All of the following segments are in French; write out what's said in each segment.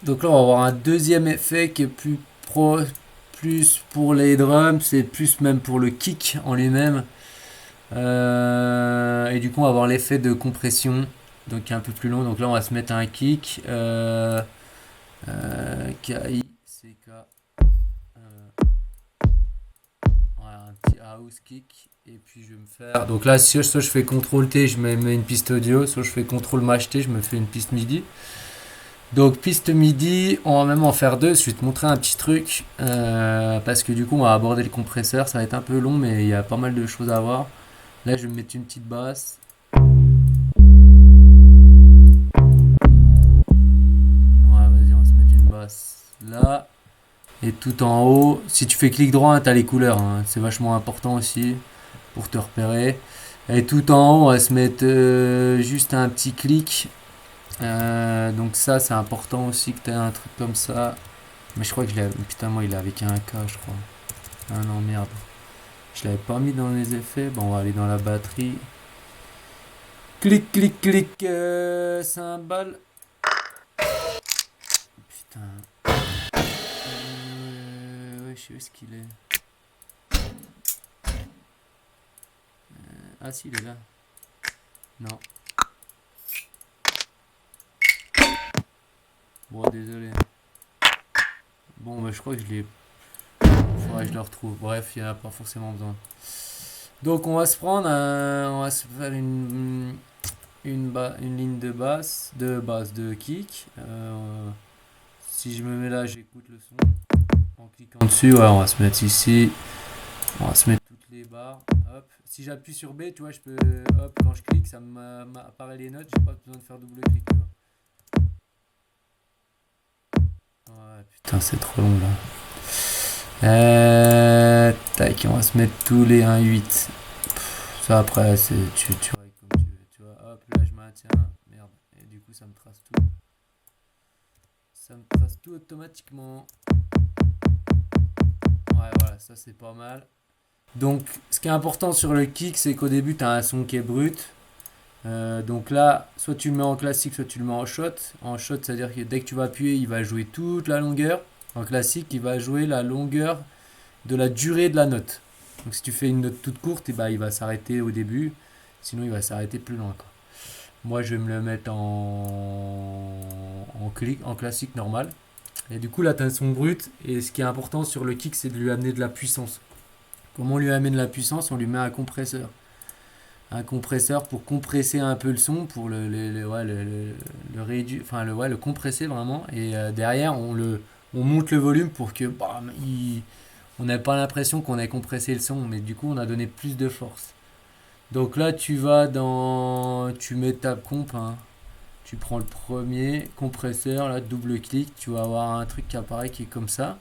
Donc là, on va avoir un deuxième effet qui est plus pour les drums et plus même pour le kick en lui-même. Et du coup, on va avoir l'effet de compression, donc qui est un peu plus long. Donc là, on va se mettre un kick. K-I-C-K. Voilà, un petit house kick. Et puis je vais me faire. Donc là, si soit je fais CTRL T, je me mets une piste audio. Soit je fais CTRL Mach T, je me fais une piste MIDI. Donc piste MIDI, on va même en faire deux. Je vais te montrer un petit truc. Parce que du coup, on va aborder le compresseur. Ça va être un peu long, mais il y a pas mal de choses à voir. Là, je vais me mettre une petite basse. Ouais, vas-y, on va se mettre une basse là. Et tout en haut, si tu fais clic droit, tu as les couleurs, hein. C'est vachement important aussi pour te repérer. Et tout en haut, on va se mettre juste un petit clic. Donc ça, c'est important aussi que tu aies un truc comme ça. Mais je crois que je l'ai... Putain, moi, il est avec un K, je crois. Ah non, merde. Je l'avais pas mis dans les effets. Bon, on va aller dans la batterie. Clic, clic, clic. Cymbale. Putain. Ouais, je sais où est-ce qu'il est. Ah si, il est là. Non. Bon, désolé. Bon, bah, je crois que je l'ai. Faudrait que je le retrouve. Bref, il n'y en a pas forcément besoin. Donc, on va se prendre. On va se faire une ligne de kick. Si je me mets là, j'écoute le son. En cliquant dessus, ouais, on va se mettre ici. On va se mettre toutes les barres. Hop. Si j'appuie sur B, tu vois, je peux. Hop, quand je clique, ça m'apparaît les notes. J'ai pas besoin de faire double clic. Tu vois. Ouais, putain, c'est trop long là. Tac, on va se mettre tous les 1,8. Ça après, tu règles comme tu veux. Tu vois, hop, là je maintiens. Merde. Et du coup, ça me trace tout. Ça me trace tout automatiquement. Ouais, voilà, ça c'est pas mal. Donc, ce qui est important sur le kick, c'est qu'au début, tu as un son qui est brut. Donc là, soit tu le mets en classique, soit tu le mets en shot. En shot, c'est-à-dire que dès que tu vas appuyer, il va jouer toute la longueur. En classique, il va jouer la longueur de la durée de la note. Donc si tu fais une note toute courte, et bah, il va s'arrêter au début. Sinon, il va s'arrêter plus loin. Quoi. Moi, je vais me le mettre en classique normal. Et du coup, là, tu as un son brut. Et ce qui est important sur le kick, c'est de lui amener de la puissance. Comment on lui amène de la puissance? On lui met un compresseur. Un compresseur pour compresser un peu le son, pour ouais, le réduire, enfin ouais, le compresser vraiment. Et derrière, on monte le volume pour que bam, on n'ait pas l'impression qu'on ait compressé le son, mais du coup, on a donné plus de force. Donc là, tu mets ta comp, hein. Tu prends le premier compresseur, là, double clic, tu vas avoir un truc qui apparaît qui est comme ça.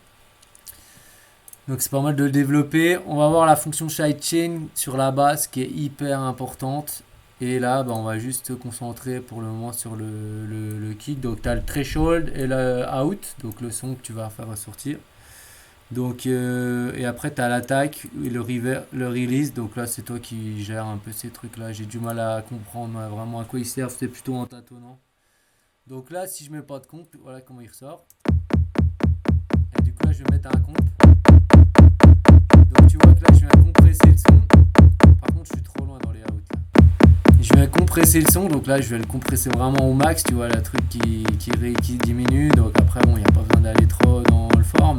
Donc c'est pas mal de le développer. On va voir la fonction sidechain sur la basse qui est hyper importante. Et là, bah, on va juste se concentrer pour le moment sur le kick. Donc tu as le threshold et le out, donc le son que tu vas faire ressortir. Donc, et après, tu as l'attaque et le release. Donc là, c'est toi qui gères un peu ces trucs-là. J'ai du mal à comprendre vraiment à quoi ils servent. C'est plutôt en tâtonnant. Donc là, si je mets pas de compte, voilà comment il ressort. Et du coup, là, je vais mettre un compte. Donc tu vois que là, je viens compresser le son. Par contre, je suis trop loin dans les outs. Là. Je viens compresser le son. Donc là, je vais le compresser vraiment au max. Tu vois, le truc qui diminue. Donc après, bon, il n'y a pas besoin d'aller trop dans le fort.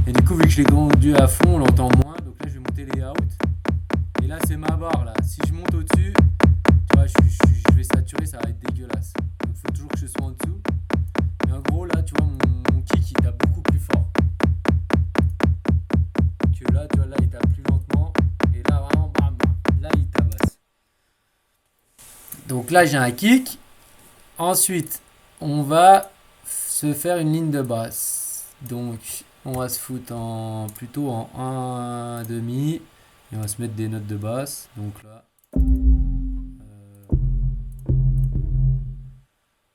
Et du coup, vu que je l'ai tendu à fond, on l'entend moins. Donc là, je vais monter les outs. Et là, c'est ma barre. Là. Si je monte au-dessus, tu vois, je vais saturer. Ça va être dégueulasse. Donc il faut toujours que je sois en dessous. Mais en gros, là, tu vois, mon kick, il tape beaucoup plus fort. Que là, tu vois, là, il tape plus lentement. Et là, vraiment, bam, bam. Là, il tabasse. Donc là, j'ai un kick. Ensuite, on va se faire une ligne de basse. Donc, on va se foutre plutôt en 1,5. Et on va se mettre des notes de basse. Donc là, ouais,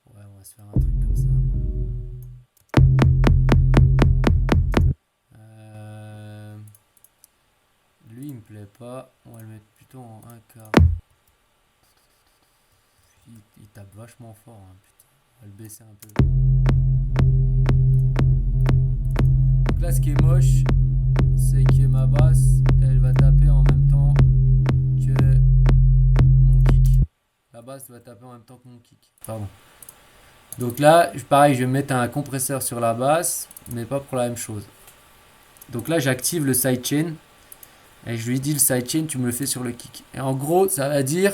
on va se faire un truc comme ça. Euh, Lui, il me plaît pas. On va le mettre plutôt en 1 quart. Il tape vachement fort. Hein, putain. On va le baisser un peu. là, ce qui est moche, c'est que ma basse, elle va taper en même temps que mon kick. La basse va taper en même temps que mon kick. Pardon. Donc là, pareil, je vais mettre un compresseur sur la basse, mais pas pour la même chose. Donc là, j'active le sidechain. Et je lui dis le sidechain, tu me le fais sur le kick. Et en gros, ça va dire,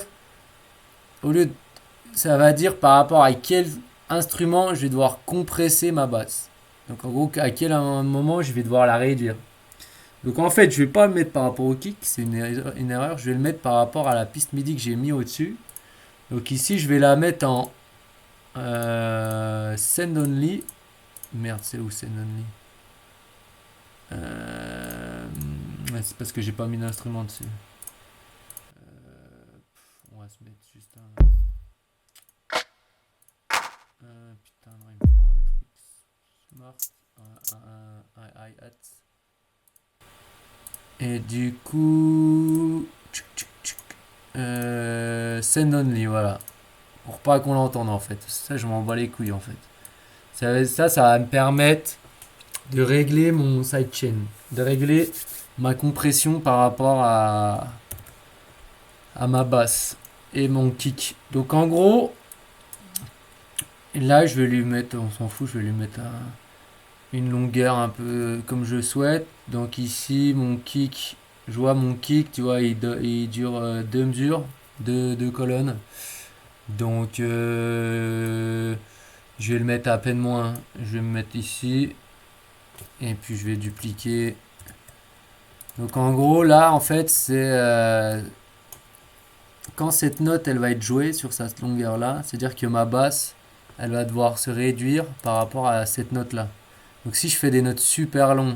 ça va dire par rapport à quel instrument je vais devoir compresser ma basse. Donc en gros, à quel moment je vais devoir la réduire. Donc en fait, je vais pas le mettre par rapport au kick, c'est une erreur. Je vais le mettre par rapport à la piste MIDI que j'ai mis au-dessus. Donc ici, je vais la mettre en send only. Merde, c'est où send only? C'est parce que j'ai pas mis d'instrument dessus. On va se mettre juste un. Putain, non, il me faut un truc smart. Un hi-hat. Et du coup. Send only, voilà. Pour pas qu'on l'entende en fait. Ça, je m'en bats les couilles en fait. Ça va me permettre de régler mon sidechain. De régler ma compression par rapport à ma basse et mon kick. Donc en gros, là je vais lui mettre, on s'en fout, je vais lui mettre une longueur un peu comme je souhaite. Donc ici mon kick, je vois mon kick, tu vois, il dure 2 mesures, 2 colonnes. Donc je vais le mettre à peine moins. Je vais me mettre ici et puis je vais dupliquer. Donc en gros là en fait c'est quand cette note elle va être jouée sur cette longueur là, c'est-à-dire que ma basse elle va devoir se réduire par rapport à cette note là. Donc si je fais des notes super longues,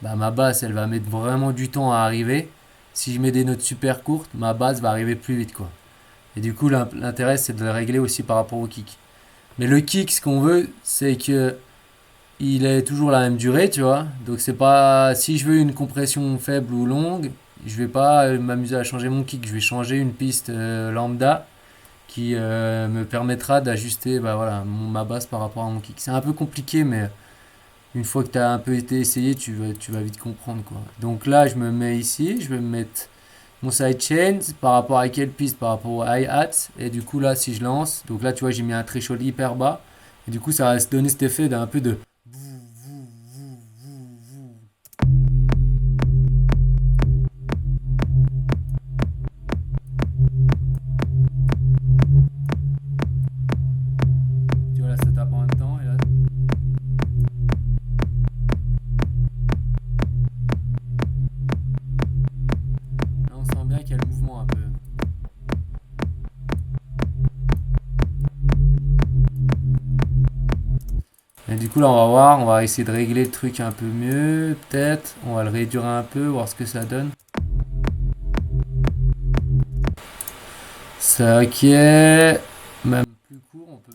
bah, ma basse elle va mettre vraiment du temps à arriver. Si je mets des notes super courtes, ma basse va arriver plus vite quoi. Et du coup l'intérêt c'est de le régler aussi par rapport au kick. Mais le kick ce qu'on veut c'est que il est toujours la même durée, tu vois. Donc c'est pas si je veux une compression faible ou longue, je vais pas m'amuser à changer mon kick, je vais changer une piste lambda qui me permettra d'ajuster bah, voilà, ma basse par rapport à mon kick. C'est un peu compliqué mais une fois que tu as un peu été essayé, tu vas vite comprendre quoi. Donc là, je me mets ici, je vais me mettre mon sidechain par rapport à quelle piste, par rapport au hi-hat, et du coup là si je lance, donc là tu vois j'ai mis un threshold hyper bas et du coup ça va se donner cet effet d'un peu de. Tu vois là ça tape en même temps et là. Là on sent bien qu'il y a le mouvement un peu. Et du coup là on va voir, on va essayer de régler le truc un peu mieux, peut-être. On va le réduire un peu, voir ce que ça donne. Ça qui est même plus court, on peut.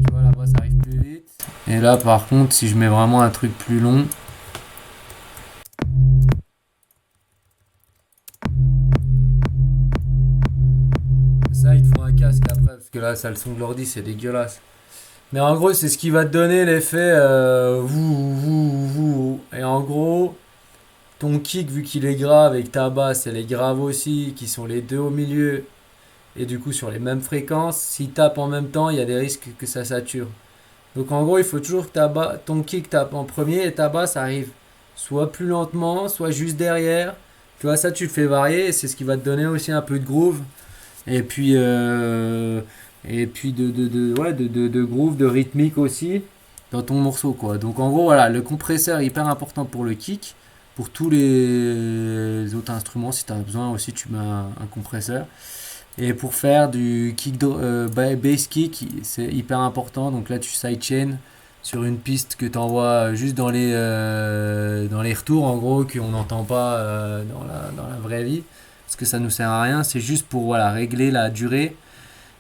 Tu vois là-bas ça arrive plus vite. Et là par contre si je mets vraiment un truc plus long. Ça il te faut un casque après parce que là ça le son de l'ordi c'est dégueulasse. Mais en gros c'est ce qui va te donner l'effet vous. Et en gros ton kick vu qu'il est grave et que ta basse elle est grave aussi, qui sont les deux au milieu et du coup sur les mêmes fréquences, s'ils tapent en même temps il y a des risques que ça sature. Donc en gros il faut toujours que ton kick tape en premier et ta basse arrive soit plus lentement, soit juste derrière. Tu vois ça tu le fais varier et c'est ce qui va te donner aussi un peu de groove. Et puis de groove, de rythmique aussi dans ton morceau quoi. Donc en gros voilà, le compresseur est hyper important pour le kick, pour tous les autres instruments si tu as besoin aussi tu mets un compresseur. Et pour faire du kick bass kick, c'est hyper important. Donc là tu sidechain sur une piste que tu envoies juste dans les retours en gros qu'on n'entend pas dans la vraie vie parce que ça nous sert à rien, c'est juste pour voilà, régler la durée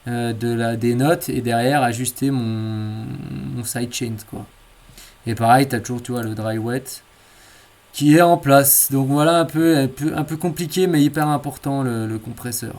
des notes et derrière ajuster mon sidechain quoi. Et pareil, tu as toujours tu vois, le dry wet qui est en place. Donc voilà un peu compliqué mais hyper important le compresseur.